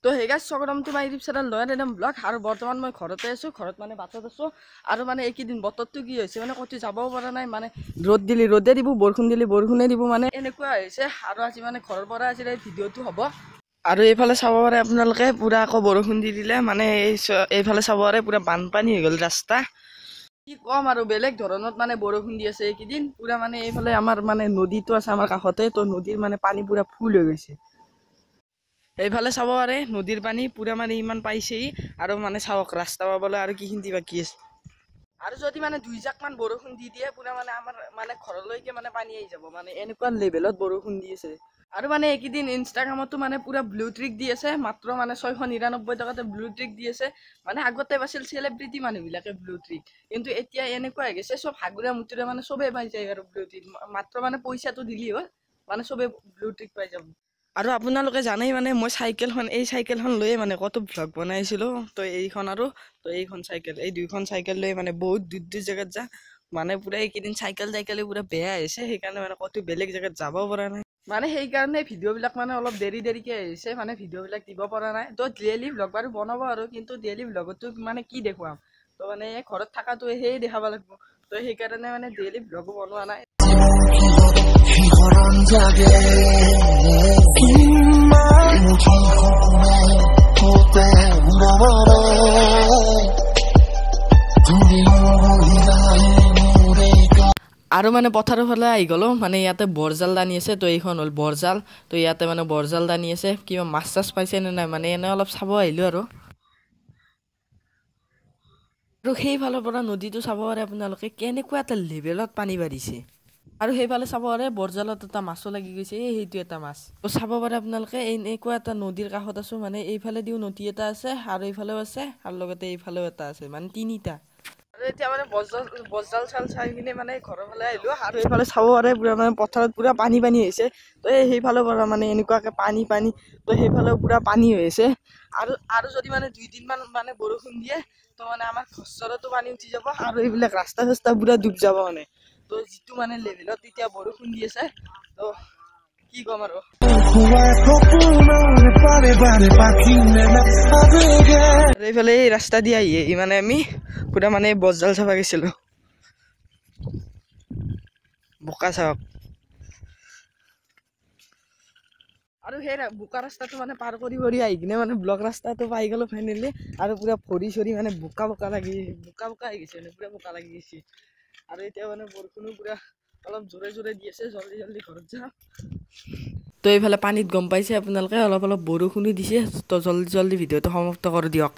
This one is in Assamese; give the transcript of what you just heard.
তো হে গাইস স্বাগতম তোমাৰ ইউটিউব চেনেল লয়ান এডম ব্লগ আৰু বৰ্তমান মই ঘৰতে আছো ঘৰত মানে বাটত আছো আৰু মানে এইকেইদিন বতৰটো কি হৈছে মানে কতি যাবও পৰা নাই মানে ৰ'দ দিলি ৰ'দে দিব বৰষুণ দিলি বৰষুণে দিব মানে এনেকুৱা হৈছে আৰু আজি মানে ঘৰৰ পৰা আজি এই ভিডিঅ'টো হ'ব আৰু এইফালে চাব পাৰে আপোনালোকে পুৰা আকৌ বৰষুণ দি দিলে মানে এইফালে চাব পাৰে পুৰা বানপানী হৈ গ'ল ৰাস্তা কি কম আৰু বেলেগ ধৰণত মানে বৰষুণ দি আছে এইকেইদিন পুৰা মানে এইফালে আমাৰ মানে নদীটো আছে আমাৰ কাষতে তো নদীৰ মানে পানী পুৰা ফুল হৈ গৈছে এইফালে চাব পাৰে নদীৰ পানী পুৰা মানে ইমান পাইছেই আৰু মানে চাওক ৰাস্তা পাবলৈ আৰু কি হিন্দি বাকি আছে আৰু যদি মানে 2 জাক মান বৰষুণ দি দিয়ে পুৰা মানে আমাৰ মানে ঘৰলৈকে মানে পানী আহি যাব মানে এনেকুৱা লেভেলত বৰষুণ দি আছে আৰু মানে এইকেইদিন ইনষ্টাগ্ৰামতো মানে পুৰা ব্লু ট্ৰিক দি আছে মাত্ৰ মানে 699 টকাতে ব্লু ট্ৰিক দি আছে মানে আগতে আছিল সেলিব্ৰিটি মানুহবিলাকে ব্লু ট্ৰিক কিন্তু এতিয়া এনেকুৱা হৈ গৈছে সব হাগুৰা মুতুৰে মানে সবে পাই যায় আৰু ব্লু ট্ৰিক মাত্ৰ মানে পইচাটো দিলি হ'ল মানে সবে ব্লু ট্ৰিক পাই যাব আৰু আপোনালোকে জানেই মানে মই চাইকেলখন লৈয়ে মানে কত ব্লগ বনাইছিলো তো এইখন আৰু তো এইখন চাইকেল এই দুইখন চাইকেল লৈ মানে বহুত দূৰ দূৰ জায়গাত যা মানে পুৰা এইকেইদিন চাইকেলে পুৰা বেয়া হৈছে সেইকাৰণে মানে কত বেলেগ জায়গাত যাব পৰা নাই মানে সেইকাৰণে ভিডিঅ' বিলাক মানে অলপ দেৰিকে আহিছে মানে ভিডিঅ' বিলাক দিব পৰা নাই তো ডেইলি ব্লগ বাৰু বনাব আৰু কিন্তু ডেইলি ব্লগতো মানে কি দেখুৱাম তো মানে ঘৰত থকাটো সেই দেখাব লাগিব তো সেইকাৰণে মানে ডেইলি ব্লগো বনোৱা নাই আৰু মানে পথাৰৰ ফালে আহি গ'লো মানে ইয়াতে বৰজাল দানি আছে তো এইখন হ'ল বৰজাল তো ইয়াতে মানে বৰজাল দানি আছে কিবা মাছ চাছ পাইছে নে নাই মানে এনে অলপ চাব আহিলো আৰু সেইফালৰ পৰা নদীটো চাব পাৰে আপোনালোকে কেনেকুৱা এটা লেভেলত পানী বাঢ়িছে আৰু সেইফালে চাব পাৰে বৰজালত এটা মাছো লাগি গৈছে সেইটো এটা মাছ তো চাব পাৰে আপোনালোকে এনেকুৱা এটা নদীৰ কাষত আছো মানে এইফালে দিও নদী এটা আছে আৰু এইফালেও আছে আৰু লগতে এইফালেও এটা আছে মানে তিনিটা আৰু এতিয়া মানে বজাল চাল চাই কিনে মানে ঘৰৰ ফালে আহিলো আৰু এইফালে চাব পাৰে পুৰা মানে পথাৰত পুৰা পানী হৈছে তো সেইফালৰ পৰা মানে এনেকুৱাকে পানী তো সেইফালেও পুৰা পানী হৈ আছে আৰু যদি মানে 2 দিন মান মানে বৰষুণ দিয়ে তো মানে আমাৰ ঘৰতো পানী উঠি যাব আৰু এইবিলাক ৰাস্তা চাস্তা পুৰা ডুব যাব মানে তো যিটো মানে লেভেলত এতিয়া বৰষুণ দি আছে তো কি কম আৰু এইফালে এই ৰাস্তা দি আহি মানে আমি পুৰা মানে বজাল চাব গৈছিলো বোকা চাওক আৰু সেই বোকা ৰাস্তাটো মানে পাৰ কৰি আহি কিনে মানে ব্লক ৰাস্তাটো পাই গ'লো ফাইনেলি আৰু পুৰা ভৰি চৰি মানে বোকা আহি গৈছে মানে পুৰা বোকা লাগি গৈছে আৰু এতিয়া মানে বৰষুণো পুৰা অলপ জোৰে দি আছে জল্দি ঘৰত যাম তো এইফালে পানীত গম পাইছে আপোনালোকে অলপ বৰষুণো দিছে তো জল্দি ভিডিঅ'টো সমাপ্ত কৰি দিয়ক।